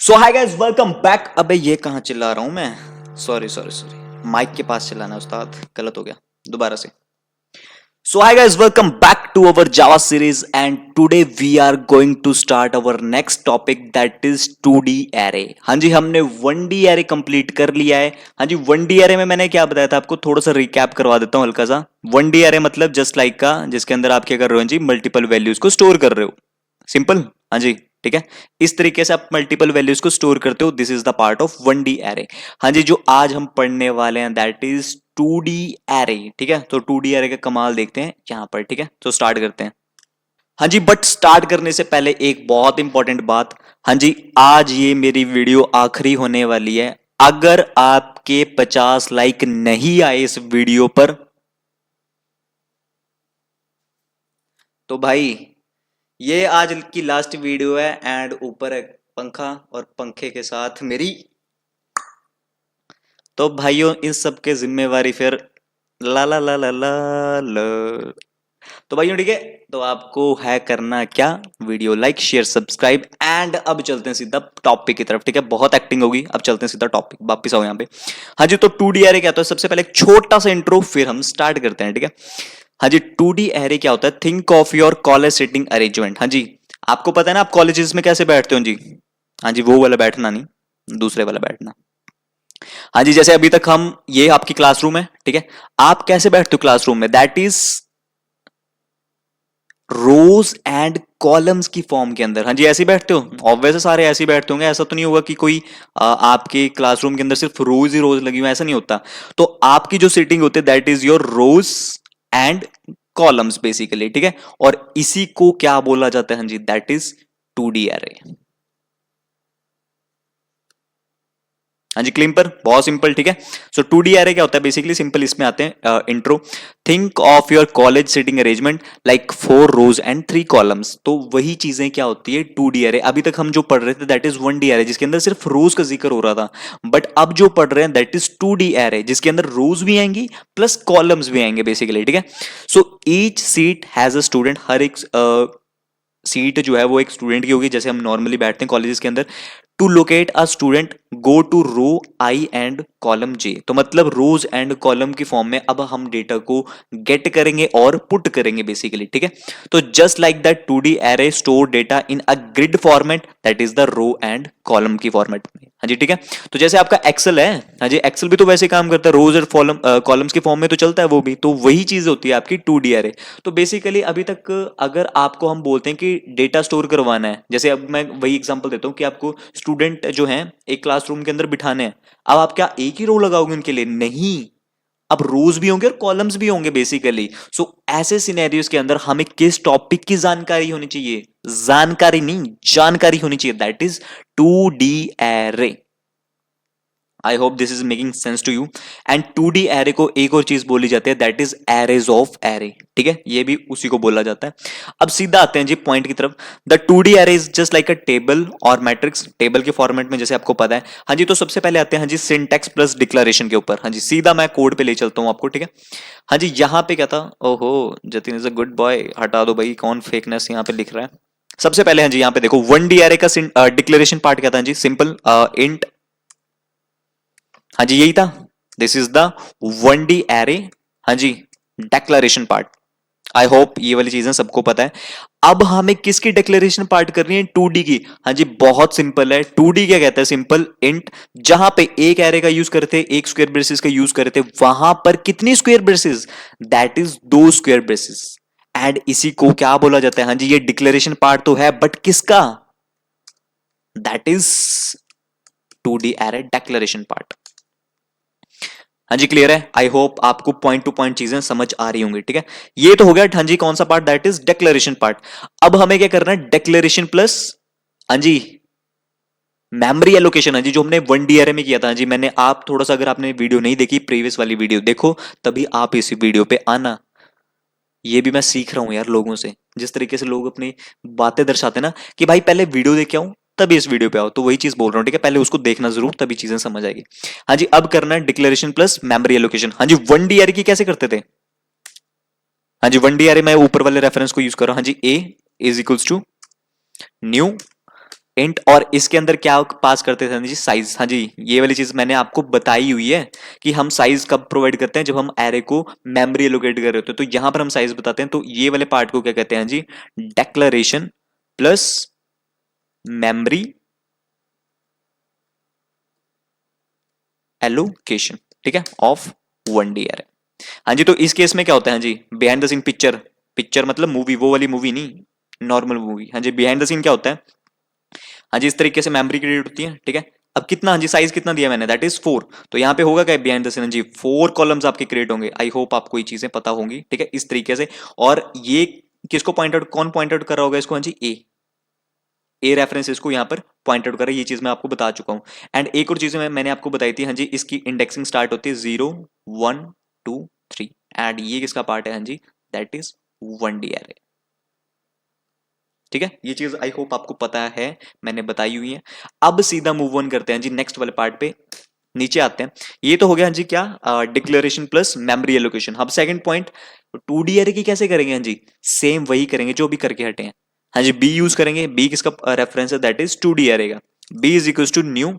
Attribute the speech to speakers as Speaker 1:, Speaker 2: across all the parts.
Speaker 1: सो hi guys, welcome back. अबे ये कहाँ चिल्ला रहा हूँ मैं? सॉरी सॉरी सॉरी, माइक के पास चिल्लाना उस्ताद, गलत हो गया। दोबारा से। So hi guys, welcome back to our Java series and today we are going to start our next topic that is 2D array. हाँ जी, हमने 1D एरे कंप्लीट कर लिया है। हाँ जी, 1D एरे में मैंने क्या बताया था आपको, थोड़ा सा रिकैप करवा देता हूँ हल्का सा। 1D एरे मतलब जस्ट लाइक का, जिसके अंदर आप क्या कर रहे हो जी, मल्टीपल वैल्यूज को स्टोर कर रहे हो। सिंपल। हाँ जी, ठीक है। इस तरीके से आप मल्टीपल वैल्यूज को स्टोर करते हो। This is the part of 1D array. हाँ जी, जो आज हम पढ़ने वाले हैं दैट इज 2D एरे। ठीक है, तो 2D एरे का कमाल देखते हैं यहां पर। ठीक है, तो स्टार्ट करते हैं। हाँ जी, बट स्टार्ट करने से पहले एक बहुत इंपॉर्टेंट बात। हाँ जी, आज ये मेरी वीडियो आखिरी होने वाली है। अगर आपके 50 लाइक नहीं आए इस वीडियो पर, तो भाई ये आज की लास्ट वीडियो है। एंड ऊपर है पंखा, और पंखे के साथ मेरी। तो भाइयों, इस सब के जिम्मेवारी फिर ला ला ला ला ला ला। तो भाइयों ठीक है, तो आपको है करना क्या, video like share subscribe. And अब चलते हैं सीधा टॉपिक की तरफ। ठीक है, बहुत एक्टिंग होगी, अब चलते हैं सीधा टॉपिक। वापिस आओ यहाँ पे। हाँ जी, तो 2D एरे क्या होता है, सबसे पहले एक छोटा सा इंट्रो, फिर हम स्टार्ट करते हैं। ठीक है। हाँ जी, 2D एरे क्या होता है, think of your college sitting arrangement. हाँ जी, आपको पता है ना आप कॉलेजेस में कैसे बैठते हो जी। हाँ जी, वो वाला बैठना नहीं, दूसरे वाला बैठना। हाँ जी, जैसे अभी तक हम, ये आपकी क्लासरूम है। ठीक है, आप कैसे बैठते हो क्लासरूम में, that is rows and columns की फॉर्म के अंदर। हाँ जी, ऐसे ही बैठते हो। ऑब्वियस सारे ऐसे ही बैठते होंगे, ऐसा तो नहीं होगा कि कोई आपके क्लासरूम के अंदर सिर्फ रोज ही रोज लगी हुई, ऐसा नहीं होता। तो आपकी जो सीटिंग होती है that is your rows and columns basically. ठीक है, और इसी को क्या बोला जाता है, हाँ जी, दैट इज 2D एरे। हाँ जी, क्लिपर बहुत सिंपल। ठीक है, सो 2D एरे क्या होता है बेसिकली, सिंपल इसमें आते हैं। Intro, think of your college sitting arrangement like 4 rows and 3 columns. तो वही चीजें क्या होती है 2D एरे। अभी तक हम जो पढ़ रहे थे दैट इज 1D एरे, जिसके अंदर सिर्फ रोज का जिक्र हो रहा था। बट अब जो पढ़ रहे हैं दैट इज 2D एरे, जिसके अंदर रोज भी आएंगी प्लस कॉलम्स भी आएंगे बेसिकली। ठीक है, so each seat has a student. हर एक सीट जो है वो एक स्टूडेंट की होगी, जैसे हम नॉर्मली बैठते हैं कॉलेजेस के अंदर। To locate a student go to row i and column j. तो मतलब रोज एंड कॉलम की फॉर्म में अब हम डेटा को गेट करेंगे और पुट करेंगे बेसिकली। ठीक है, तो just like that 2D array store data in a grid format, that is the row and column की फॉर्मेट में। हाँ जी, ठीक है। तो जैसे आपका एक्सेल है, हाँ जी, एक्सेल भी तो वैसे काम करता है, रोज और कॉलम्स की फॉर्म में तो चलता है वो भी। तो वही चीज होती है आपकी 2D एरे। तो बेसिकली अभी तक अगर आपको हम बोलते हैं कि डेटा स्टोर करवाना है, जैसे अब मैं वही एग्जांपल देता हूँ कि आपको स्टूडेंट जो हैं एक क्लासरूम के अंदर बिठाने हैं। अब आप क्या एक ही रो लगाओगे उनके लिए? नहीं, अब रोज भी होंगे और कॉलम्स भी होंगे बेसिकली। सो ऐसे सिनेरियोस के अंदर हमें किस टॉपिक की जानकारी होनी चाहिए? जानकारी नहीं, जानकारी होनी चाहिए, that is 2D array. I hope this is making sense to you. And 2D array को एक और चीज बोली जाती है that is arrays of array. ठीक है, ये भी उसी को बोला जाता है। अब सीधा आते हैं जी पॉइंट की तरफ। The 2D array is just like a table और मैट्रिक्स, टेबल के फॉर्मेट में, जैसे आपको पता है। हाँ जी, तो सबसे पहले आते हैं हाँ जी सिंटैक्स प्लस डिक्लेरेशन के ऊपर। हाँ जी, सीधा मैं कोड पे ले चलता हूँ आपको। ठीक है, हाँ जी, यहाँ पे क्या था, ओहो Jatin is a good boy, हटा दो भाई, कौन फेकनेस यहाँ पे लिख रहा है। सबसे पहले हाँ जी, यहाँ पे देखो 1D एरे का डिक्लेरेशन पार्ट क्या था जी, सिंपल इंट। हाँ जी, यही था, this is the 1D array. हाँ जी, डिक्लेरेशन पार्ट। आई होप ये वाली चीजें सबको पता है। अब हमें किसकी डिक्लेरेशन पार्ट करनी है? 2D की। हाँ जी, बहुत सिंपल है। 2D क्या कहता है, सिंपल इंट। जहां पे एक एरे का यूज करते, एक स्क्वायर ब्रेसेस का यूज करते, वहां पर कितनी square braces? That is 2 square braces. And इसी को क्या बोला जाता है? हाँ जी, ये डिक्लेरेशन पार्ट तो है, बट किसका? That is 2D array declaration part. हाँ जी, क्लियर है। आई होप आपको पॉइंट टू पॉइंट चीजें समझ आ रही होंगी। ठीक है, ये तो हो गया हाँ जी कौन सा part, that is declaration part. अब हमें क्या करना है? डिक्लेरेशन प्लस हाँ जी मेमोरी एलोकेशन। हाँ जी, जो हमने 1D एरे में किया था। हाँ जी, मैंने, आप थोड़ा सा अगर आपने वीडियो नहीं देखी, प्रीवियस वाली वीडियो देखो, तभी आप इस वीडियो पे आना। ये भी मैं सीख रहा हूं यार लोगों से, जिस तरीके से लोग अपनी बातें दर्शाते ना कि भाई पहले वीडियो देख के आऊं तभी इस वीडियो पे आओ, तो वही चीज बोल रहा हूँ। ठीक है, पहले उसको देखना जरूर, तभी चीजें समझ आएगी। हाँ जी, अब करना है डिक्लेरेशन प्लस मेमोरी एलोकेशन। हाँ जी, 1D एरे की कैसे करते थे? हाँ जी, 1D एरे मैं ऊपर वाले रेफरेंस को यूज कर रहा हूं। हाँ जी, a is equals to new int, और इसके अंदर क्या पास करते थे जी, साइज। हाँ जी, ये वाली चीज मैंने आपको बताई हुई है कि हम साइज कब प्रोवाइड करते हैं, जब हम एरे को मेमोरी एलोकेट कर रहे होते हैं, तो यहां पर हम साइज बताते हैं। तो ये वाले पार्ट को क्या कहते हैं जी, डेक्लरेशन प्लस मेमोरी एलोकेशन, ठीक है, ऑफ 1D एरे। हाँ जी, तो इस केस में क्या होता है, हाँ जी, behind the scene picture, picture मतलब मूवी, वो वाली मूवी नहीं, नॉर्मल मूवी। हाँ जी, बिहाइंड द सीन क्या होता है, हाँ जी, इस तरीके से मेमोरी क्रिएट होती है, ठीक है। अब कितना, हाँ जी, साइज कितना दिया मैंने, दैट इज 4। तो यहाँ पे होगा क्या बिहाइंड द सीन, जी 4 कॉलम्स आपके क्रिएट होंगे। आई होप आपको ये चीजें पता होंगी, ठीक है, इस तरीके से। और ये किसको पॉइंट आउट, कौन पॉइंट आउट कर रहा होगा इसको, हाँ जी, ए रेफरेंस इसको यहाँ पर पॉइंट आउट कर रहा है, ये चीज मैं आपको बता चुका हूँ। एंड एक और चीज मैंने आपको बताई थी, हाँ जी, इसकी इंडेक्सिंग स्टार्ट होती है 0 1 2 3, एंड ये किसका पार्ट है, हाँ जी, दैट इज 1D एरे, ठीक है। ये चीज आई होप आपको पता है, मैंने बताई हुई है। अब सीधा मूव ऑन करते हैं जी नेक्स्ट वाले पार्ट पे, नीचे आते हैं। ये तो हो गया हाँ जी, क्या, डिक्लेरेशन प्लस मेमोरी एलोकेशन। अब सेकंड पॉइंट, 2D एरे की कैसे करेंगे, हाँ जी, सेम वही करेंगे जो भी करके हटे हैं। हाँ जी, बी यूज करेंगे, बी किसका रेफरेंस है, दैट इज 2D एरे का। B is equal to new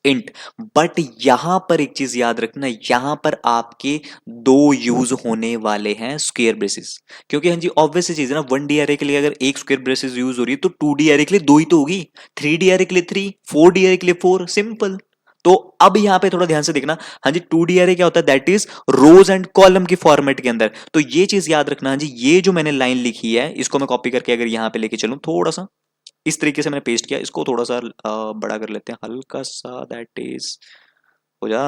Speaker 1: int. But यहां पर एक चीज याद रखना, यहां पर आपके दो यूज होने वाले हैं स्क्वायर ब्रेसेस, क्योंकि हाँ जी ऑब्वियस चीज है ना, 1D एरे के लिए अगर एक स्क्वायर ब्रेसेस यूज हो रही है तो 2D एरे के लिए दो ही तो होगी, 3D एरे के लिए 3, 4D एरे के लिए 4, सिंपल। तो अब यहां पे थोड़ा ध्यान से देखना, हाँ जी, 2D एरे क्या होता है, that is rows and column की फॉर्मेट के अंदर। तो ये चीज याद रखना, हाँ जी, ये जो मैंने लाइन लिखी है इसको मैं कॉपी करके अगर यहां पे लेके चलूं, थोड़ा सा इस तरीके से मैंने पेस्ट किया, इसको थोड़ा सा बड़ा कर लेते हैं हल्का सा, दैट इज, हो जा,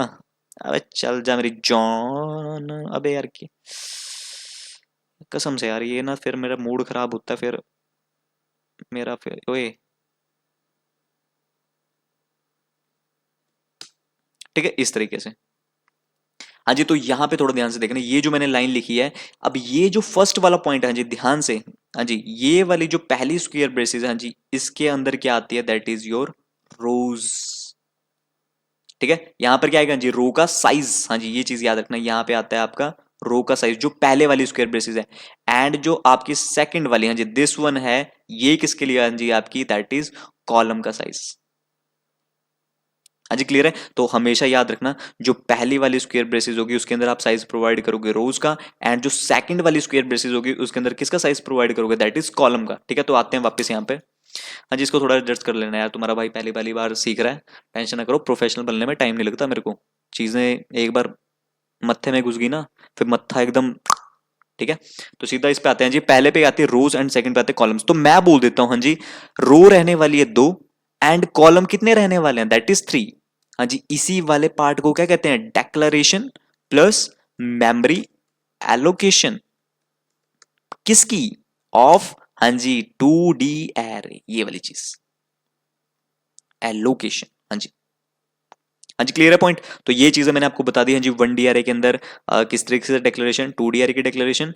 Speaker 1: अबे चल जा मेरी जॉन, अबे यार की कसम से यार, ये ना फिर मेरा मूड खराब होता है फिर, मेरा फिर ओए, ठीक है, इस तरीके से। हाँ जी, तो यहां पे थोड़ा ध्यान से देखना, ये जो मैंने लाइन लिखी है, अब ये जो फर्स्ट वाला पॉइंट है, हाँ जी ध्यान से, हाँ जी, ये वाली जो पहली स्क्वायर ब्रेसेस है, हाँ जी, इसके अंदर क्या आती है, दैट इज योर रोज, ठीक है। यहां पर क्या आएगा जी, रो का साइज, हाँ जी, ये चीज याद रखना, यहां पे आता है आपका रो का साइज, जो पहले वाली स्क्वायर ब्रेसेस है। एंड जो आपकी सेकंड वाली, हाँ जी, दिस वन है, ये किसके लिए, हाँ जी, आपकी दैट इज कॉलम का साइज। हाँ जी, क्लियर है। तो हमेशा याद रखना, जो पहली वाली स्क्वायर ब्रेसेस होगी उसके अंदर आप साइज प्रोवाइड करोगे रोज का, एंड जो सेकंड वाली स्क्वायर ब्रेसेस होगी उसके अंदर किसका साइज प्रोवाइड करोगे, दैट इज कॉलम का, ठीक है। तो आते हैं वापस यहाँ पे। हाँ जी, इसको थोड़ा एडजस्ट कर लेना यार, तुम्हारा भाई पहली पहली बार सीख रहा है, टेंशन ना करो, प्रोफेशनल बनने में टाइम नहीं लगता मेरे को, चीजें एक बार मत्थे में घुस गई ना, फिर मत्था एकदम, ठीक है। तो सीधा इस पे आते हैं जी, पहले पे आती है रोज एंड सेकंड पे आते हैं कॉलम्स। तो मैं बोल देता हूं, हाँ जी, रो रहने वाली है 2, एंड कॉलम कितने रहने वाले हैं, दैट इज 3। हाँ जी, इसी वाले पार्ट को क्या कहते हैं, डेक्लरेशन प्लस मेमोरी एलोकेशन, किसकी, ऑफ, हाँ जी, 2D एरे, ये वाली चीज एलोकेशन। हाँ जी, हाँ जी, क्लियर है पॉइंट। तो ये चीजें मैंने आपको बता दी, हाँ जी, 1D एरे के अंदर किस तरीके से डिक्लेरेशन, 2D एरे की declaration,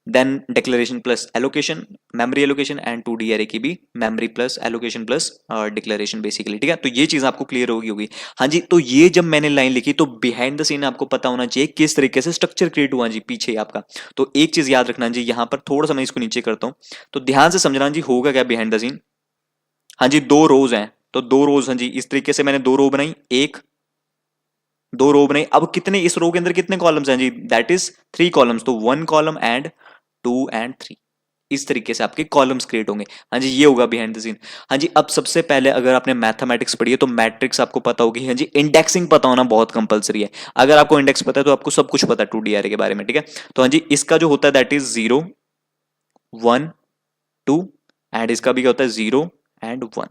Speaker 1: then declaration plus allocation, memory allocation, and 2D array की भी memory plus allocation plus declaration basically, ठीक है। तो ये चीज आपको क्लियर होगी। हाँ जी, तो ये जब मैंने लाइन लिखी तो बिहाइंड द सीन आपको पता होना चाहिए किस तरीके से स्ट्रक्चर क्रिएट हुआ जी पीछे आपका। तो एक चीज याद रखना जी, यहां पर थोड़ा सा मैं इसको नीचे करता हूं, तो ध्यान से समझना जी, होगा क्या बिहाइंड द सीन। हाँ जी, दो रोज हैं, तो दो रोज, हाँ जी, इस तरीके से मैंने दो रो बनाई, एक, दो रो बनाई। अब कितने, इस रो के अंदर कितने कॉलम्स हैं जी, दैट इज 3 कॉलम्स, तो 1 कॉलम एंड 2 एंड 3, इस तरीके से आपके कॉलम्स क्रिएट होंगे। हाँ जी, ये होगा बिहाइंड द सीन। हाँ जी, अब सबसे पहले अगर आपने मैथमेटिक्स पढ़ी है तो मैट्रिक्स आपको पता होगी। हाँ जी, इंडेक्सिंग पता होना बहुत कंपलसरी है, अगर आपको इंडेक्स पता है तो आपको सब कुछ पता है 2D एरे के बारे में, ठीक है। तो हाँ जी, इसका जो होता है दैट इज 0 1 2, एंड इसका भी क्या होता है 0 एंड 1।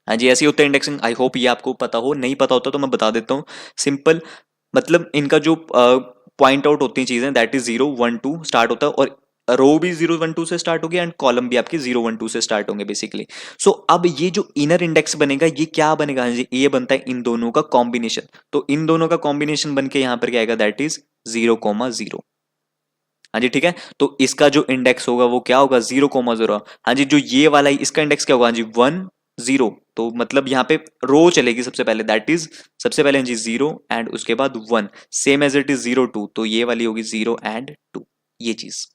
Speaker 1: हाँ जी, ऐसे ही होता है इंडेक्सिंग। आई होप ये आपको पता हो, नहीं पता होता तो मैं बता देता हूँ, सिंपल, मतलब इनका जो पॉइंट आउट होती हैं चीजें, दैट इज 0 1 2 स्टार्ट होता है, और रो भी 0 1 2 से स्टार्ट होगी, एंड कॉलम भी आपके 0 1 2 से स्टार्ट होंगे बेसिकली। सो अब ये जो इनर इंडेक्स बनेगा, ये क्या बनेगा, हाँ जी, ये बनता है इन दोनों का कॉम्बिनेशन। तो इन दोनों का कॉम्बिनेशन बन के यहाँ पर क्या आएगा, दैट इज 0,0। हाँ जी, ठीक है। तो इसका जो इंडेक्स होगा वो क्या होगा, 0,0। हाँ जी, जो ये वाला है इसका इंडेक्स क्या होगा, हाँ जी 1 0। तो मतलब यहाँ पे रो चलेगी सबसे पहले, दैट इज, सबसे पहले हाँ जी 0 एंड उसके बाद 1, सेम एज इट इज 0 2, तो ये वाली होगी 0 एंड 2, ये चीज।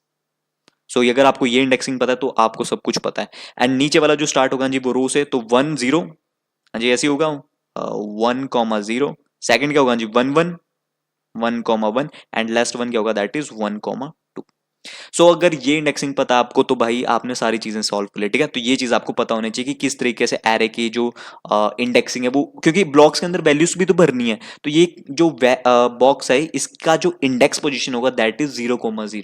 Speaker 1: सो अगर आपको ये इंडेक्सिंग पता है तो आपको सब कुछ पता है। एंड नीचे वाला जो स्टार्ट होगा जी वो रो से, तो 1 0, हाँ जी ऐसे ही होगा, 1 0, सेकंड क्या होगा जी 1 1, 1 1, एंड लास्ट वन क्या होगा दैट इज 1 2। सो अगर ये इंडेक्सिंग पता आपको तो भाई आपने सारी चीजें सॉल्व कर ली, ठीक है। तो ये चीज आपको पता होनी चाहिए कि किस तरीके से एरे की जो इंडेक्सिंग है वो, क्योंकि ब्लॉक्स के अंदर वैल्यूज भी तो भरनी है, तो ये जो बॉक्स है इसका जो इंडेक्स पोजीशन होगा दैट इज 0,0,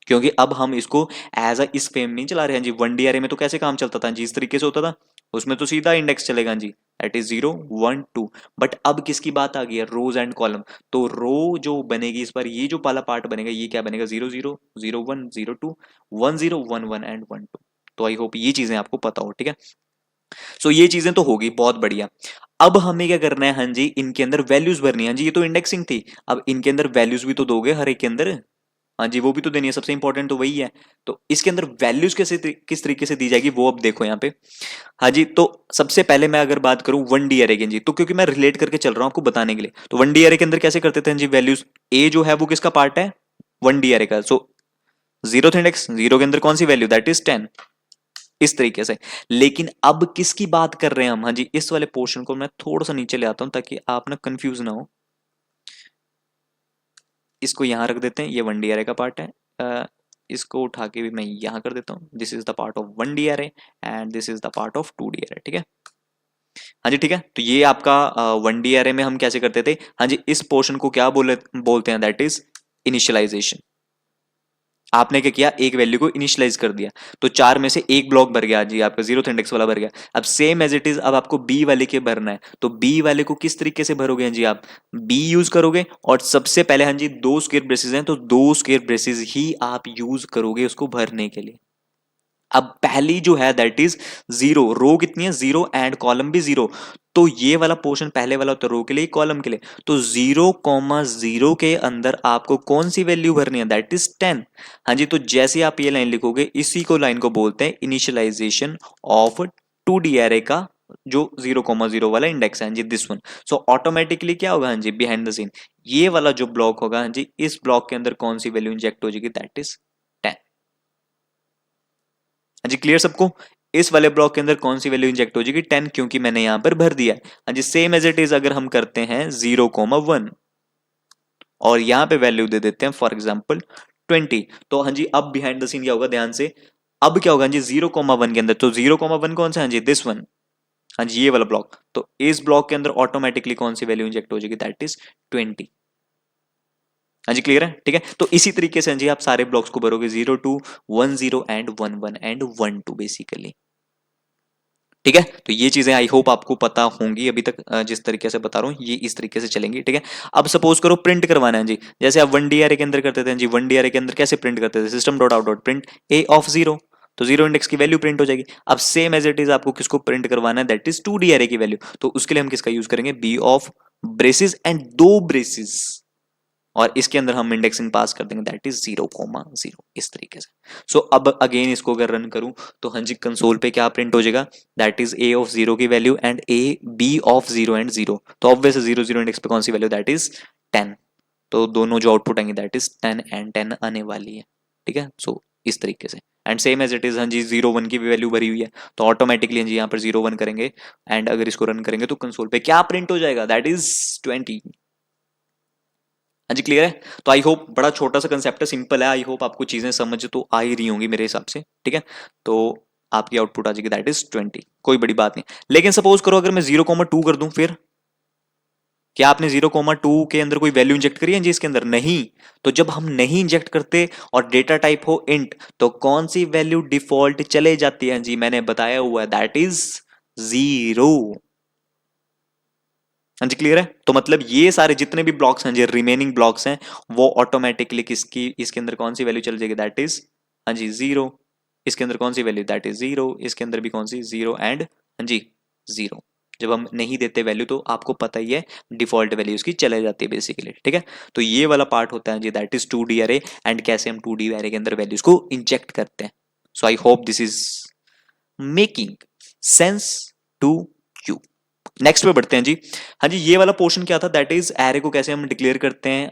Speaker 1: क्योंकि अब हम इसको एज अ इस फ्रेम नहीं चला रहे हैं जी। 1D अरे में तो कैसे काम चलता था जी, इस तरीके से होता था, उसमें तो सीधा इंडेक्स चलेगा जी, दैट इज 0 1 2। बट अब किसकी बात आ गई है, रोज एंड कॉलम। तो रो जो बनेगी इस बार, ये जो पहला पार्ट बनेगा ये क्या बनेगा, 0 0 0 1 0 2 1 0 1 1 एंड 1 2। तो आई होप ये चीजें आपको पता हो, ठीक है। सो ये चीजें तो होगी, बहुत बढ़िया। अब हमें क्या करना है, हाँ जी इनके अंदर वैल्यूज भरनी है। हाँ जी ये तो इंडेक्सिंग थी, अब इनके अंदर वैल्यूज भी तो दोगे हर एक के अंदर, हाँ जी वो भी तो देनी है, सबसे इंपॉर्टेंट तो वही है। तो इसके अंदर वैल्यूज कैसे किस तरीके से दी जाएगी वो अब देखो यहाँ पे। हाँ जी तो सबसे पहले मैं अगर बात करूं 1D अरे की जी, तो क्योंकि मैं रिलेट करके चल रहा हूं आपको बताने के लिए, तो 1D अरे के अंदर कैसे करते थे जी, वैल्यूज ए जो है वो किसका पार्ट है, 1D अरे का। सो जीरो इंडेक्स, जीरो के अंदर कौन सी वैल्यू, दैट इज 10, इस तरीके से। लेकिन अब किसकी बात कर रहे हैं हम, हाँ जी इस वाले पोर्शन को मैं थोड़ा सा नीचे ले आता हूं ताकि आप ना कंफ्यूज ना हो। इसको यहां रख देते हैं, ये 1D अरे का पार्ट है। इसको उठा के भी मैं यहां कर देता हूँ, this is the part of 1D अरे and this is the part of 2D अरे, ठीक है। हाँ जी ठीक है, तो ये आपका 1D अरे में हम कैसे करते थे, हाँ जी इस पोर्शन को क्या बोलते हैं, दैट इज इनिशियलाइजेशन। आपने क्या किया, एक वैल्यू को इनिशियलाइज कर दिया, तो चार में से एक ब्लॉक भर गया जी आपका, जीरो इंडेक्स वाला भर गया। अब सेम एज इट इज अब आपको बी वाले के भरना है, तो बी वाले को किस तरीके से भरोगे जी, आप बी यूज करोगे, और सबसे पहले हाँ जी दो स्क्वायर ब्रेसेस हैं, तो दो स्क्वायर ब्रेसेस ही आप यूज करोगे उसको भरने के लिए। अब पहली जो है दैट इज 0, रो कितनी है 0 एंड कॉलम भी 0, तो ये वाला पोर्शन पहले वाला होता है रो के लिए, कॉलम के लिए। तो 0,0 के अंदर आपको कौन सी वैल्यू भरनी है, दैट इज 10। हाँ जी तो जैसे आप ये लाइन लिखोगे इसी को लाइन को बोलते हैं इनिशियलाइजेशन ऑफ 2D एरे का जो 0,0 वाला इंडेक्स है जी, दिस वन। सो ऑटोमेटिकली क्या होगा हाँ जी, बिहाइंड द सीन ये वाला जो ब्लॉक होगा हाँ जी, इस ब्लॉक के अंदर कौन सी वैल्यू इंजेक्ट हो जाएगी, दैट इज 10। हाँ जी क्लियर सबको, इस वाले ब्लॉक के अंदर कौन सी वैल्यू इंजेक्ट हो जाएगी 10, क्योंकि मैंने यहां पर भर दिया है। हाँ जी सेम एज इट इज अगर हम करते हैं 0,1 और यहां पे वैल्यू दे देते हैं फॉर एग्जांपल 20, तो हाँ जी अब बिहाइंड द सीन क्या होगा, ध्यान से अब क्या होगा हाँ जी 0,1 के अंदर, तो 0,1 कौन सा, हाँ जी दिस वन, हाँ जी ये वाला ब्लॉक, तो इस ब्लॉक के अंदर ऑटोमेटिकली कौन सी वैल्यू इंजेक्ट हो जाएगी, दैट इज 20। हाँ जी क्लियर है, ठीक है। तो इसी तरीके से हाँ जी आप सारे ब्लॉक्स को भरोगे, 0 2 1 0 एंड 1 1 एंड 1 2 बेसिकली, ठीक है। तो ये चीजें आई होप आपको पता होंगी अभी तक, जिस तरीके से बता रहा हूँ ये इस तरीके से चलेंगी, ठीक है। अब सपोज करो प्रिंट करवाना है जी, जैसे आप 1D अरे के अंदर करते थे जी, 1D अरे के अंदर कैसे प्रिंट करते थे, system dot out dot print A of 0, तो 0 इंडेक्स की वैल्यू प्रिंट हो जाएगी। अब सेम एज इट इज आपको किसको प्रिंट करवाना है, दैट इज 2D अरे की वैल्यू, तो उसके लिए हम किसका यूज करेंगे, बी ऑफ ब्रेसिस एंड दो ब्रेसिस, और इसके अंदर हम इंडेक्सिंग पास कर देंगे दैट इज 0,0, इस तरीके से। सो अब अगेन इसको अगर रन करूं तो हाँ जी कंसोल पे क्या प्रिंट हो जाएगा, दैट इज ए ऑफ 0 की value and A B of 0 and 0, तो ऑब्वियस 0 इंडेक्स पे कौन सी वैल्यू, दैट इज 10, तो दोनों जो आउटपुट आएंगे दैट इज 10 एंड 10 आने वाली है, ठीक है। सो इस तरीके से and same as it is हाँ जी 0 1 की भी वैल्यू भरी हुई है, तो ऑटोमेटिकली हाँ जी यहाँ पर 0 1 करेंगे एंड अगर इसको रन करेंगे तो कंसोल पे क्या प्रिंट हो जाएगा, दैट इज 20। हाँ जी क्लियर है। तो आई होप, बड़ा छोटा सा कंसेप्ट है, सिंपल है, आई होप आपको चीजें समझ तो आ ही रही होंगी मेरे हिसाब से, ठीक है। तो आपकी आउटपुट आ जाएगी दैट इज 20, कोई बड़ी बात नहीं। लेकिन सपोज करो अगर मैं 0,2 कर दूं, फिर क्या आपने 0,2 के अंदर कोई वैल्यू इंजेक्ट करी है जी इसके अंदर, नहीं। तो जब हम नहीं इंजेक्ट करते और डेटा टाइप हो इंट, तो कौन सी वैल्यू डिफॉल्ट चले जाती है जी, मैंने बताया हुआ है दैट इज 0। हाँ जी क्लियर है। तो मतलब ये सारे जितने भी ब्लॉक्स हैं जी, रिमेनिंग ब्लॉक्स हैं, वो ऑटोमेटिकली किसकी, इसके अंदर कौन सी वैल्यू चल जाएगी, दैट इज हाँ जी 0, इसके अंदर कौन सी वैल्यू, दैट इज 0, इसके अंदर भी कौन सी 0 एंड हाँ जी 0। जब हम नहीं देते वैल्यू तो आपको पता ही है डिफॉल्ट वैल्यू उसकी चले जाती है बेसिकली, ठीक है। तो ये वाला पार्ट होता है जी दैट इज 2D अरे, एंड कैसे हम 2D अरे के अंदर वैल्यूज को इंजेक्ट करते हैं। So I hope this is making sense to you. Next पे बढ़ते हैं जी। हाँ जी ये वाला पोर्शन क्या था, दैट इज एरे को कैसे हम डिक्लेयर करते हैं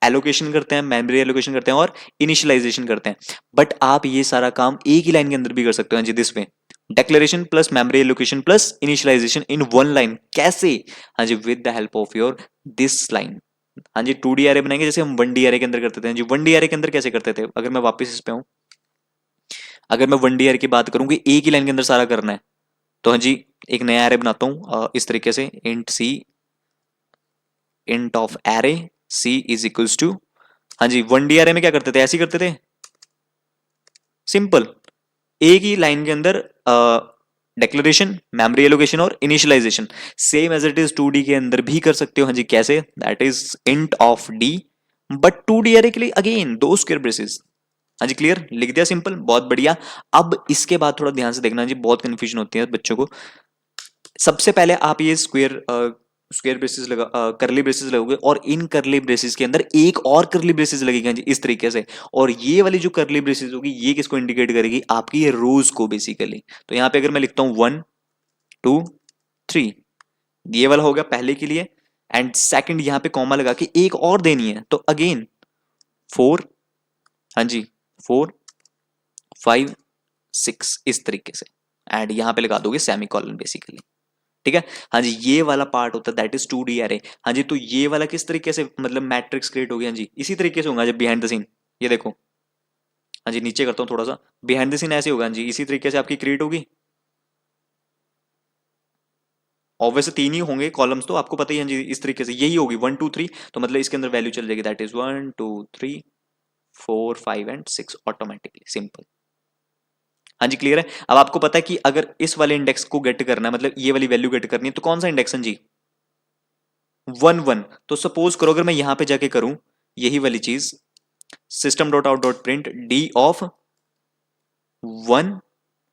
Speaker 1: एलोकेशन करते हैं, मेमोरी एलोकेशन करते हैं और इनिशियलाइजेशन करते हैं। बट आप ये सारा काम एक ही लाइन के अंदर भी कर सकते हो। हाँ जी, दिस में declaration plus memory allocation plus initialisation in one line, कैसे? हाँ जी, with the help of your this line. हाँ जी, 2D एरे बनाएंगे जैसे हम 1D एरे के अंदर करते थे। हाँ जी, 1D एरे के अंदर कैसे करते थे, अगर मैं वापस इस पे हूं, अगर मैं 1D एरे की बात करूं कि एक ही लाइन के अंदर सारा करना है, तो हाँ जी एक नया एरे बनाता हूं इस तरीके से, int C, int of array C is equals to, हाँ जी 1D एरे में क्या करते थे, ऐसे ही करते थे, सिंपल, एक ही लाइन के अंदर डेक्लेरेशन, मेमोरी एलोकेशन और initialization. Same as it is 2D के अंदर भी कर सकते हो। हाँ जी, कैसे? That is int of D, but 2D array के लिए अगेन दो स्क्वायर ब्रेसेस। हाँ जी, क्लियर, लिख दिया, सिंपल, बहुत बढ़िया। अब इसके बाद थोड़ा ध्यान से देखना जी, बहुत कंफ्यूजन होती है बच्चों को। सबसे पहले आप ये स्क्वायर ब्रेसेस लगा, करली ब्रेसेस लगोगे, और इन करली ब्रेसेस के अंदर एक और करली ब्रेसेस लगेगा जी इस तरीके से, और ये वाली जो करली ब्रेसेस होगी ये किसको इंडिकेट करेगी, आपकी ये रोज को बेसिकली। तो यहाँ पे अगर मैं लिखता हूं 1 2 3, ये वाला हो गया पहले के लिए, एंड सेकंड यहाँ पे कॉमा लगा के एक और देनी है, तो अगेन 4, हाँ जी 4 5 6 इस तरीके से, एंड यहाँ पे लगा दोगे सेमी कॉलन बेसिकली। ठीक है, हाँ जी, ये वाला पार्ट होता है दैट इज 2D एरे। हाँ जी, तो ये वाला किस तरीके से मतलब मैट्रिक्स क्रिएट हो गया, हाँ जी इसी तरीके से होगा जब बिहाइंड द सीन, ये देखो, हाँ जी नीचे करता हूँ थोड़ा सा, बिहाइंड द सीन ऐसे होगा, हाँ जी इसी तरीके से आपकी क्रिएट होगी। ऑब्वियस तीन ही होंगे कॉलम्स, तो आपको पता ही है, हाँ जी इस तरीके से यही होगी 1 2 3, तो मतलब इसके अंदर वैल्यू चल जाएगी that is 1 2 3 4 5 and 6 automatically, simple. हाँ जी, क्लियर है। अब आपको पता है कि अगर इस वाले इंडेक्स को गेट करना है, मतलब ये वाली वैल्यू गेट करनी है, तो कौन सा इंडेक्स है जी, 1 1। तो सपोज करो अगर मैं यहां पे जाके करूं यही वाली चीज, system dot out dot print D of 1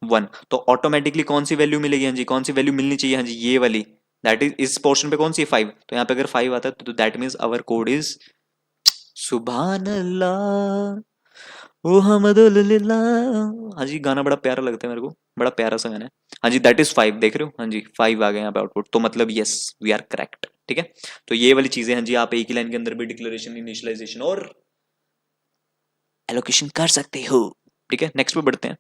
Speaker 1: 1, तो ऑटोमेटिकली कौन सी वैल्यू मिलेगी, हाँ जी कौन सी वैल्यू मिलनी चाहिए, हाँ जी ये वाली, दैट इज इस पोर्शन पे कौन सी 5, तो यहाँ पे अगर 5 आता है तो that means our code is सुभान अल्लाह ओ हमदुलिल्लाह। हाँ जी, गाना बड़ा प्यारा लगता है मेरे को, बड़ा प्यारा सा गाना है। हाँ जी, दैट इज 5, देख रहे हो, हाँ जी 5 आ गए यहाँ पे आउटपुट, तो मतलब यस वी आर करेक्ट। ठीक है, तो ये वाली चीजें हाँ जी आप एक ही लाइन के अंदर भी डिक्लेरेशन, इनिशियलाइजेशन और एलोकेशन कर सकते हो। ठीक है, नेक्स्ट पे बढ़ते हैं।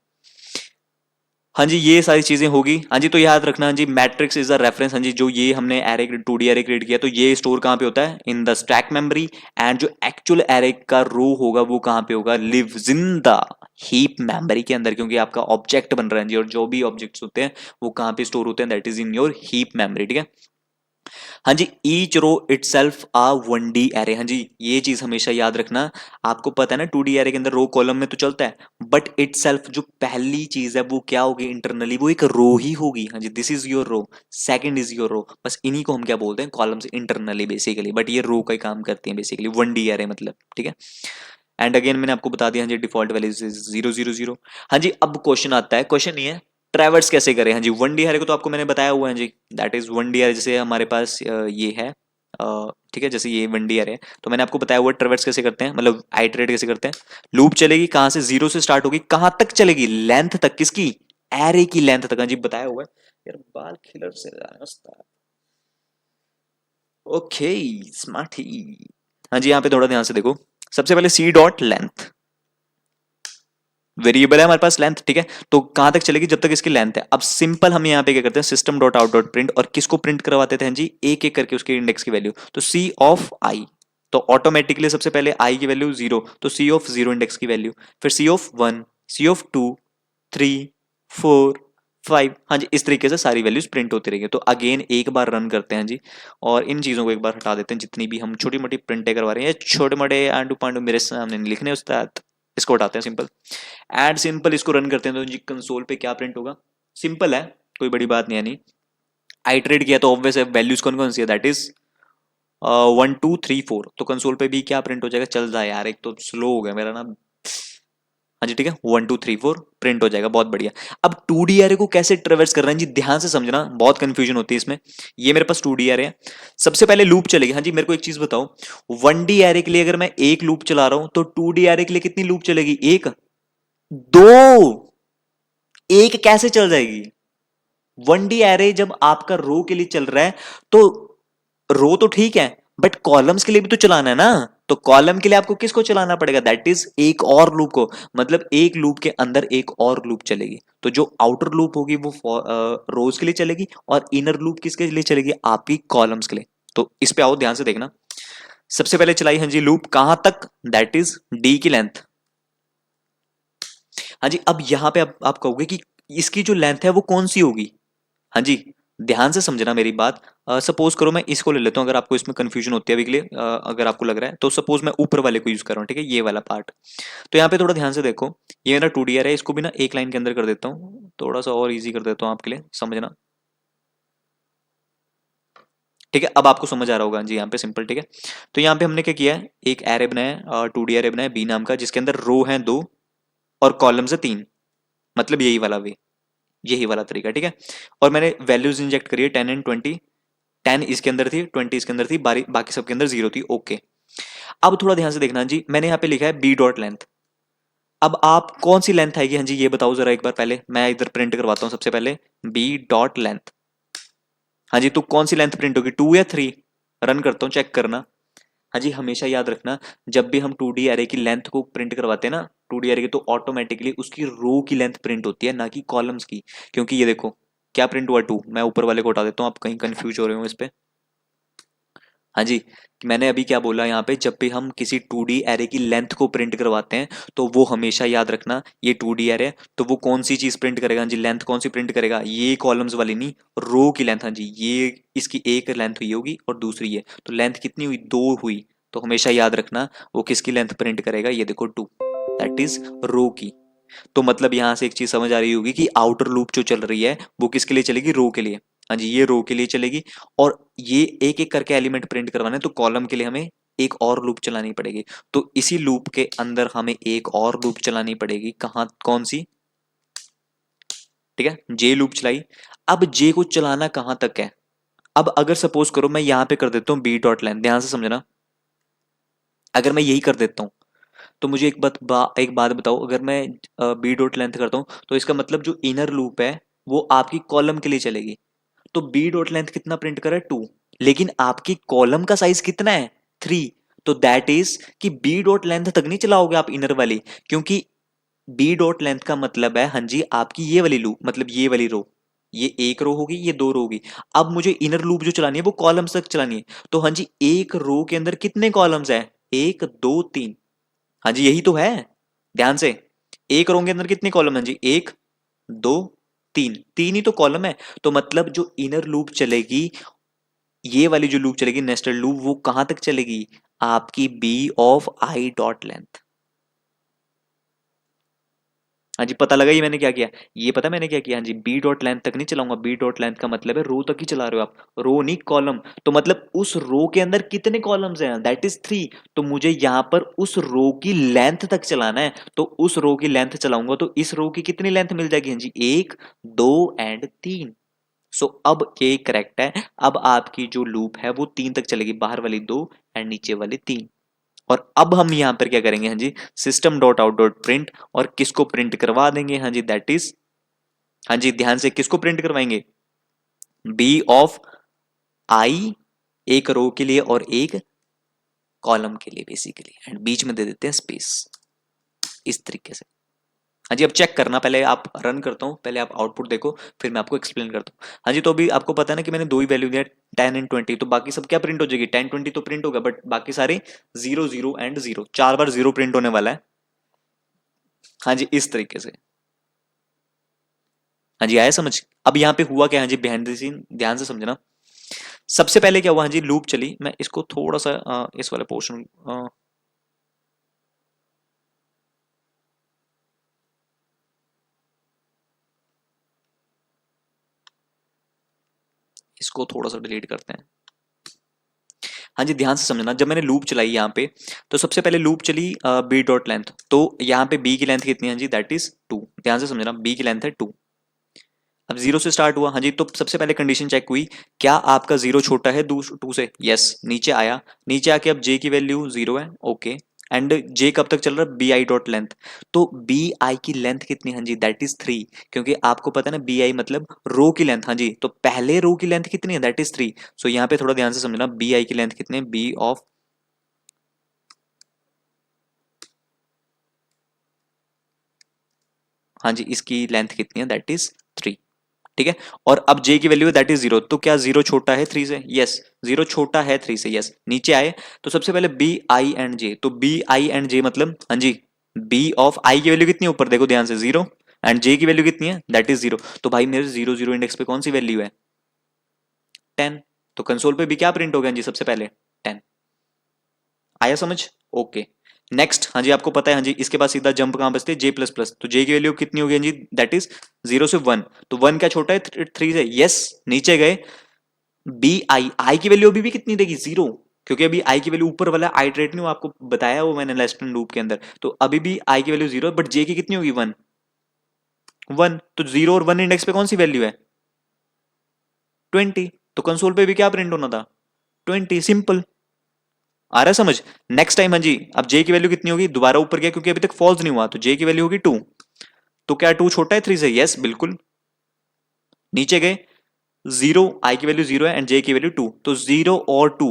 Speaker 1: हाँ जी, ये सारी चीजें होगी। हाँ जी, तो याद रखना, हाँ जी मैट्रिक्स इज अ रेफरेंस। हाँ जी, जो ये हमने एरे 2D एरे क्रिएट किया, तो ये स्टोर कहाँ पे होता है, in the stack memory, and जो एक्चुअल एरे का रो होगा वो कहाँ पे होगा, lives in the heap memory के अंदर, क्योंकि आपका ऑब्जेक्ट बन रहा है जी, और जो भी ऑब्जेक्ट्स होते हैं वो कहाँ पे स्टोर होते हैं, that is in your heap memory. ठीक है, हाँ जी, ईच रो इटसेल्फ आ 1D एरे। हाँ जी, ये चीज हमेशा याद रखना। आपको पता है ना 2D एरे के अंदर रो कॉलम में तो चलता है, बट इटसेल्फ जो पहली चीज है वो क्या होगी इंटरनली, वो एक रो ही होगी। हाँ जी, this is your row, second is your row, बस इन्हीं को हम क्या बोलते हैं, कॉलम्स इंटरनली बेसिकली, बट ये रो का ही काम करती है बेसिकली 1D एरे मतलब। ठीक है, एंड अगेन मैंने आपको बता दिया, हाँ जी डिफॉल्ट वैल्यू 0 0 0। हाँ जी, अब क्वेश्चन आता है, क्वेश्चन नहीं है, ट्रैवर्स कैसे करें। हाँ जी, 1D एरे को तो आपको मैंने बताया हुआ है जी, दैट इज 1D एरे, जैसे हमारे पास ये है, ठीक है, जैसे ये 1D एरे है, तो मैंने आपको बताया हुआ ट्रैवर्स कैसे करते हैं, मतलब आइटरेट कैसे करते हैं। लूप चलेगी कहाँ से, 0 से स्टार्ट होगी, कहाँ तक चलेगी, लेंथ तक, किसकी, एरे की लेंथ तक। हाँ जी, बताया हुआ है यार, बाल खिलर से ओके, स्मार्ट ही। हाँ जी, यहाँ पे थोड़ा ध्यान से देखो, सबसे पहले सी डॉट लेंथ, वेरिएबल है हमारे पास लेंथ। ठीक है, तो कहां तक चलेगी, जब तक इसकी लेंथ है। अब सिंपल हम यहाँ पे क्या करते हैं, system dot out dot print, और किसको प्रिंट करवाते थे, हाँ जी एक एक करके उसके इंडेक्स की वैल्यू, तो सी ऑफ आई, तो ऑटोमेटिकली सबसे पहले आई की वैल्यू 0, तो सी ऑफ 0 इंडेक्स की वैल्यू, फिर सी ऑफ 1, सी ऑफ 2 3 4 5। हाँ जी, इस तरीके से सारी वैल्यूज प्रिंट होती रहेंगी। तो अगेन एक बार रन करते हैं जी, और इन चीजों को एक बार हटा देते हैं, जितनी भी हम छोटी मोटी प्रिंटें करवा रहे हैं, छोटे मोटे आंडू पांडू मेरे सामने नहीं लिखने उस्ताद, इसको हटाते हैं सिंपल। एड सिंपल इसको रन करते हैं, तो जी कंसोल पे क्या प्रिंट होगा, सिंपल है, कोई बड़ी बात नहीं है। नहीं आइटरेट किया तो ऑब्वियस है, वैल्यूज कौन कौन सी है, दैट इज 1 2 3 4, तो कंसोल पे भी क्या प्रिंट हो जाएगा, चल रहा है यार, एक तो स्लो हो गया मेरा ना। हाँ जी, ठीक है, 1 2 3 4 प्रिंट हो जाएगा, बहुत बढ़िया। अब 2D एरे को कैसे ट्रेवर्स करना है जी, ध्यान से समझना, बहुत कंफ्यूजन होती है इसमें। ये मेरे पास 2D एरे है, सबसे पहले लूप चलेगी। हाँ जी, मेरे को एक चीज बताओ, 1D एरे के लिए अगर मैं एक लूप चला रहा हूं, तो 2D एरे के लिए कितनी लूप चलेगी, एक, दो, एक कैसे चल जाएगी। 1D एरे जब आपका रो के लिए चल रहा है, तो रो तो ठीक है, बट कॉलम्स के लिए भी तो चलाना है ना, तो कॉलम के लिए आपको किसको चलाना पड़ेगा, दैट इज एक और लूप को, मतलब एक लूप के अंदर एक और लूप चलेगी। तो जो आउटर लूप होगी वो रोज के लिए चलेगी, और इनर लूप किसके लिए चलेगी, आपकी कॉलम्स के लिए। तो इस पे आओ ध्यान से देखना। सबसे पहले चलाई हाँ जी लूप कहां तक, दैट इज डी की लेंथ। हाँ जी, अब यहां पे आप कहोगे कि इसकी जो लेंथ है वो कौन सी होगी। हाँ जी, ध्यान से समझना मेरी बात। सपोज करो मैं इसको ले लेता हूँ, अगर आपको इसमें कंफ्यूजन होती है अभी के लिए, अगर आपको लग रहा है तो सपोज मैं ऊपर वाले को यूज कर रहा हूँ, ठीक है, ये वाला पार्ट। तो यहाँ पे थोड़ा ध्यान से देखो, ये मेरा 2D है, इसको भी ना एक लाइन के अंदर कर देता हूँ, थोड़ा सा और इजी कर देता हूँ आपके लिए समझना। ठीक है, अब आपको समझ आ रहा होगा जी यहाँ पे सिंपल, ठीक है। तो यहाँ पे हमने क्या किया है, एक एरे बनाया, 2D एरे बनाया बी नाम का, जिसके अंदर रो है 2 और कॉलम्स है 3, मतलब यही वाला वे, यही वाला तरीका, ठीक है। और मैंने वैल्यूज इंजेक्ट करी है 10 एंड 20, 10 इसके अंदर थी, 20 इसके अंदर थी, बाकी सबके अंदर 0 थी, ओके। अब थोड़ा ध्यान से देखना जी, मैंने यहाँ पे लिखा है बी डॉट लेंथ। अब आप कौन सी लेंथ आएगी, हाँ जी ये बताओ जरा एक बार, पहले मैं इधर प्रिंट करवाता हूँ सबसे पहले, बी डॉट लेंथ। हाँ जी, तो कौन सी लेंथ प्रिंट होगी, 2 या 3, रन करता हूँ चेक करना। हाँ जी, हमेशा याद रखना, जब भी हम 2D एरे की लेंथ को प्रिंट करवाते हैं ना, 2D एरे की, तो ऑटोमेटिकली उसकी रो की लेंथ प्रिंट होती है, ना कि कॉलम्स की। क्योंकि ये देखो क्या प्रिंट हुआ 2, मैं ऊपर वाले को हटा देता हूँ, आप कहीं कंफ्यूज हो रहे हो इस पे। हाँ जी, कि मैंने अभी क्या बोला यहाँ पे, जब भी हम किसी 2D एरे की लेंथ को प्रिंट करवाते हैं, तो वो हमेशा याद रखना, ये 2D एरे है तो वो कौन सी चीज प्रिंट करेगा, हाँ जी लेंथ कौन सी प्रिंट करेगा, ये कॉलम्स वाली नहीं, रो की लेंथ। हाँ जी, ये इसकी एक लेंथ हुई होगी और दूसरी है, तो लेंथ कितनी हुई, 2 हुई। तो हमेशा याद रखना वो किसकी लेंथ प्रिंट करेगा, ये देखो 2, दैट इज रो की। तो मतलब यहां से एक चीज समझ आ रही होगी कि आउटर लूप जो चल रही है वो किसके लिए चलेगी, रो के लिए। हाँ जी, ये रो के लिए चलेगी, और ये एक एक करके एलिमेंट प्रिंट करवाने, तो कॉलम के लिए हमें एक और लूप चलानी पड़ेगी। तो इसी लूप के अंदर हमें एक और लूप चलानी पड़ेगी, कहां, कौन सी, ठीक है, जे लूप चलाई। अब जे को चलाना कहां तक है, अब अगर सपोज करो मैं यहां पे कर देता हूं बी डॉट लाइन, ध्यान से समझना, अगर मैं यही कर देता हूं, तो मुझे एक बात बताओ, अगर मैं बी डॉट लेंथ करता हूं, तो इसका मतलब जो इनर लूप है वो आपकी कॉलम के लिए चलेगी। तो बी डॉट लेंथ कितना प्रिंट कर रहा है, 2, लेकिन आपकी कॉलम का साइज कितना है, 3। तो दैट इज कि बी डॉट लेंथ तक नहीं चलाओगे आप इनर वाली, क्योंकि बी डॉट लेंथ का मतलब है हाँ जी आपकी ये वाली लूप, मतलब ये वाली रो, ये एक रो होगी, ये 2 रो होगी। अब मुझे इनर लूप जो चलानी है वो कॉलम्स तक चलानी है। तो हाँ जी, एक रो के अंदर कितने कॉलम्स है, 1 2 3। हाँ जी, यही तो है, ध्यान से, एक रो के अंदर कितने कॉलम है जी, 1 2 3, 3 ही तो कॉलम है। तो मतलब जो इनर लूप चलेगी, ये वाली जो लूप चलेगी नेस्टेड लूप, वो कहां तक चलेगी, आपकी B of I dot length. हाँ जी, पता लगा ये मैंने क्या किया, ये पता मैंने क्या किया, हाँ जी बी डॉट लेंथ तक नहीं चलाऊंगा, बी डॉट लेंथ का मतलब है रो तक ही चला रहे हो आप, रो नहीं कॉलम। तो मतलब उस रो के अंदर कितने कॉलम्स हैं, दैट इज 3। तो मुझे यहाँ पर उस रो की लेंथ तक चलाना है, तो उस रो की लेंथ चलाऊंगा, तो इस रो की कितनी लेंथ मिल जाएगी, हाँ जी 1 2 एंड 3। सो अब ये करेक्ट है, अब आपकी जो लूप है वो 3 तक चलेगी, बाहर वाली 2 एंड नीचे वाली 3। और अब हम यहां पर क्या करेंगे, हाँ जी system dot out dot print, और किसको प्रिंट करवा देंगे, हाँ जी दैट इज, हाँ जी ध्यान से किसको प्रिंट करवाएंगे, बी ऑफ आई, एक रो के लिए और एक कॉलम के लिए बेसिकली, एंड बीच में दे देते हैं स्पेस, इस तरीके से। हाँ जी, अब चेक करना, पहले आप रन करता हूँ, पहले आप आउटपुट देखो, फिर मैं आपको एक्सप्लेन करता हूँ। हाँ जी, तो अभी आपको पता है ना कि मैंने दो ही वैल्यू दिया, 10 एंड 20, तो बाकी सब क्या प्रिंट हो जाएगी, 10 20 तो प्रिंट होगा, बट बाकी सारे 0 0 एंड 0, 4 बार 0 प्रिंट होने वाला है। हाँ जी, इस तरीके से। हाँ जी, आया समझ। अब यहाँ पे हुआ क्या, हाँ जी बिहाइंड द सीन ध्यान से समझना। सबसे पहले क्या हुआ, हाँ जी लूप चली, मैं इसको थोड़ा सा इस वाले पोर्शन, इसको थोड़ा सा डिलीट करते हैं। हाँ जी, ध्यान से समझना, जब मैंने लूप चलाई यहाँ पे, तो सबसे पहले लूप चली बी डॉट लेंथ, तो यहाँ पे बी की लेंथ कितनी है, हाँ जी दैट इज 2, ध्यान से समझना, बी की लेंथ है 2। अब 0 से स्टार्ट हुआ, हाँ जी, तो सबसे पहले कंडीशन चेक हुई, क्या आपका 0 छोटा है 2 से, यस, नीचे आया, नीचे आके अब जे की वैल्यू 0 है, ओके, एंड जे कब तक चल रहा है, बी आई डॉट लेंथ, तो बी आई की लेंथ कितनी, हाँ जी दैट इज 3, क्योंकि आपको पता है ना बी आई मतलब रो की लेंथ, हाँ जी तो पहले रो की लेंथ कितनी है, दैट इज 3। सो यहाँ पे थोड़ा ध्यान से समझना, बी आई की लेंथ कितनी है, बी ऑफ, हाँ जी इसकी लेंथ कितनी है, दैट इज 3, ठीक है। और अब j की वैल्यू है दैट इज 0, तो क्या 0 छोटा है 3 से, यस 0 छोटा है 3 से, यस। नीचे आए तो सबसे पहले बी आई एंड जे, तो बी आई एंड जे मतलब, हाँ जी बी ऑफ आई की वैल्यू कितनी है, ऊपर देखो ध्यान से 0, एंड जे की वैल्यू कितनी है, दैट इज 0, तो भाई मेरे 0 0 इंडेक्स पे कौन सी वैल्यू है, 10, तो कंसोल पे भी क्या प्रिंट हो गया जी, सबसे पहले 10। आया समझ, ओके। नेक्स्ट, हाँ जी आपको पता है, हाँ जी इसके बाद सीधा जंप कहां बचती है, जे प्लस प्लस, तो जे की वैल्यू कितनी होगी हाँ जी, दैट इज 0 से 1, तो 1 क्या छोटा है 3 से, यस। नीचे गए, बी आई, आई की वैल्यू अभी भी कितनी देगी, 0, क्योंकि अभी आई की वैल्यू ऊपर वाला आइटरेट नहीं, वो आपको बताया वो मैंने लेस्टन लूप के अंदर, तो अभी भी आई की वैल्यू 0 है, बट जे की कितनी होगी 1, 1, तो 0 और 1 इंडेक्स पे कौन सी वैल्यू है, 20, तो कंसोल पे भी क्या प्रिंट होना था, 20, सिंपल। आ रहा है समझ। नेक्स्ट टाइम हाँ जी, अब जे की वैल्यू कितनी होगी, दोबारा ऊपर गया क्योंकि अभी तक फॉल्स नहीं हुआ, तो जे की वैल्यू होगी 2, तो क्या 2 छोटा है 3 से, यस बिल्कुल। नीचे गए, 0 आई की वैल्यू 0 है एंड जे की वैल्यू 2, तो 0 और 2,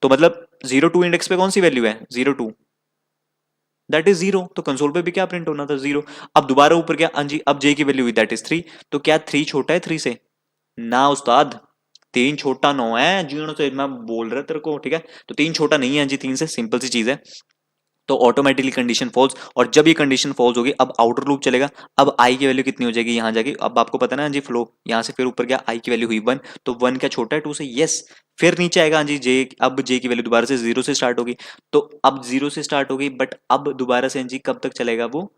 Speaker 1: तो मतलब 0 2 इंडेक्स पे कौन सी वैल्यू है, 0 2, दैट इज 0, तो कंसोल पे भी क्या प्रिंट होना था, 0। अब दोबारा ऊपर गया, हाँ जी अब जे की वैल्यू हुई दैट इज 3, तो क्या 3 छोटा है 3 से, ना उस्ताद, 3 छोटा 9 है, जीरो से मैं बोल रहा तेरे को, ठीक है, तो 3 छोटा नहीं है जी 3 से, सिंपल सी चीज है। तो ऑटोमेटिकली कंडीशन फॉल्स, और जब ये कंडीशन फॉल्स होगी अब आउटर लूप चलेगा, अब आई की वैल्यू कितनी हो जाएगी, यहाँ जाएगी, अब आपको पता है ना जी फ्लो, यहाँ से फिर ऊपर गया, आई की वैल्यू हुई 1, तो 1 क्या छोटा है 2 से, यस। फिर नीचे आएगा, हाँ जी जे, अब जे की वैल्यू दोबारा से 0 से स्टार्ट होगी, तो अब 0 से स्टार्ट होगी, बट अब दोबारा से हाँ जी कब तक चलेगा वो,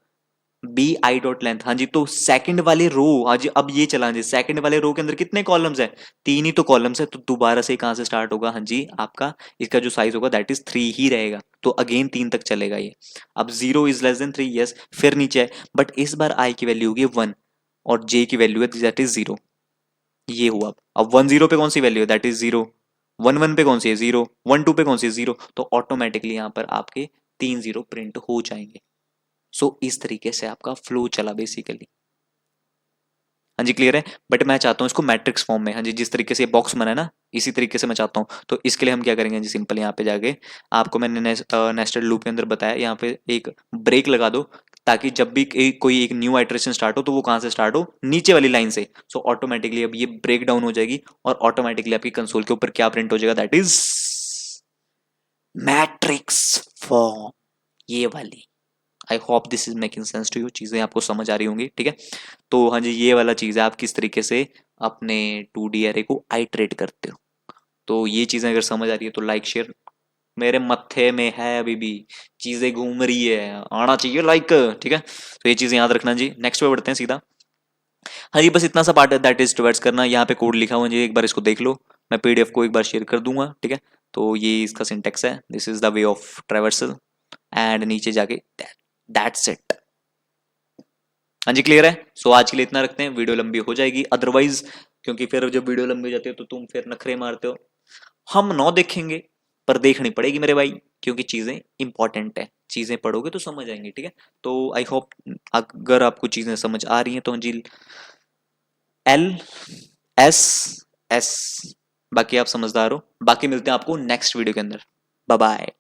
Speaker 1: बी आई डॉट लेंथ, हाँ जी तो सेकंड वाले रो, हाँ जी अब ये चला, हाँ जी सेकंड वाले रो के अंदर कितने कॉलम्स है, 3 ही तो कॉलम्स है, तो दोबारा से कहां से स्टार्ट होगा, हाँ जी आपका इसका जो साइज होगा दैट इज 3 ही रहेगा, तो अगेन 3 तक चलेगा ये। अब 0 इज लेस देन 3, यस, फिर नीचे है, बट इस बार आई की वैल्यू होगी 1 और जे की वैल्यू है दैट इज 0, ये हुआ। अब 1 0 पे कौन सी वैल्यू है, दैट इज 0, 1 1 पे कौन सी है 0, 1 2 पे कौन सी है 0, तो ऑटोमेटिकली यहाँ पर आपके 3 0 प्रिंट हो जाएंगे। सो इस तरीके से आपका फ्लो चला बेसिकली। हाँ जी क्लियर है, बट मैं चाहता हूँ इसको मैट्रिक्स फॉर्म में, हाँ जी जिस तरीके से ये बॉक्स बना है ना इसी तरीके से मैं चाहता हूँ, तो इसके लिए हम क्या करेंगे जी, सिंपल यहाँ पे जाके आपको मैंने नेस्टेड लूप के अंदर बताया, यहाँ पे एक ब्रेक लगा दो, ताकि जब भी कोई एक न्यू आइटरेशन स्टार्ट हो तो वो कहाँ से स्टार्ट हो, नीचे वाली लाइन से। सो ऑटोमेटिकली अब ये ब्रेक डाउन हो जाएगी और ऑटोमेटिकली आपकी कंसोल के ऊपर क्या प्रिंट हो जाएगा, दैट इज मैट्रिक्स फॉर्म, ये वाली। I hope this is making sense to you, चीजें आपको समझ आ रही होंगी, ठीक है। तो हाँ जी ये वाला चीज है, आप किस तरीके से अपने 2D एरे को आइटरेट करते हो, तो ये चीजें अगर समझ आ रही है तो लाइक शेयर, मेरे मत्थे में है अभी भी चीजें घूम रही है, आना चाहिए लाइक, ठीक है, तो ये चीजें याद रखना जी। नेक्स्ट पे बढ़ते हैं सीधा। हाँ जी बस इतना सा पार्ट है दैट इज टुवर्ड्स करना, यहाँ पे कोड लिखा हुआ है जी, एक बार इसको देख लो, मैं पीडीएफ को एक बार शेयर कर दूंगा, ठीक है। तो ये इसका सिंटेक्स है, this is the way of traversal, and नीचे जाके दैट्स इट। हाँ जी क्लियर है। सो आज के लिए इतना रखते हैं, वीडियो लंबी हो जाएगी अदरवाइज, क्योंकि फिर जब वीडियो लंबी हो जाती है तो तुम फिर नखरे मारते हो, हम नौ देखेंगे पर देखनी पड़ेगी मेरे भाई, क्योंकि चीजें इंपॉर्टेंट है, चीजें पढ़ोगे तो समझ आएंगी, ठीक है। तो आई होप अगर आपको चीजें समझ आ रही हैं तो जी एल एस एस, बाकी आप समझदार हो, बाकी मिलते हैं आपको नेक्स्ट वीडियो के अंदर, बाय बाय।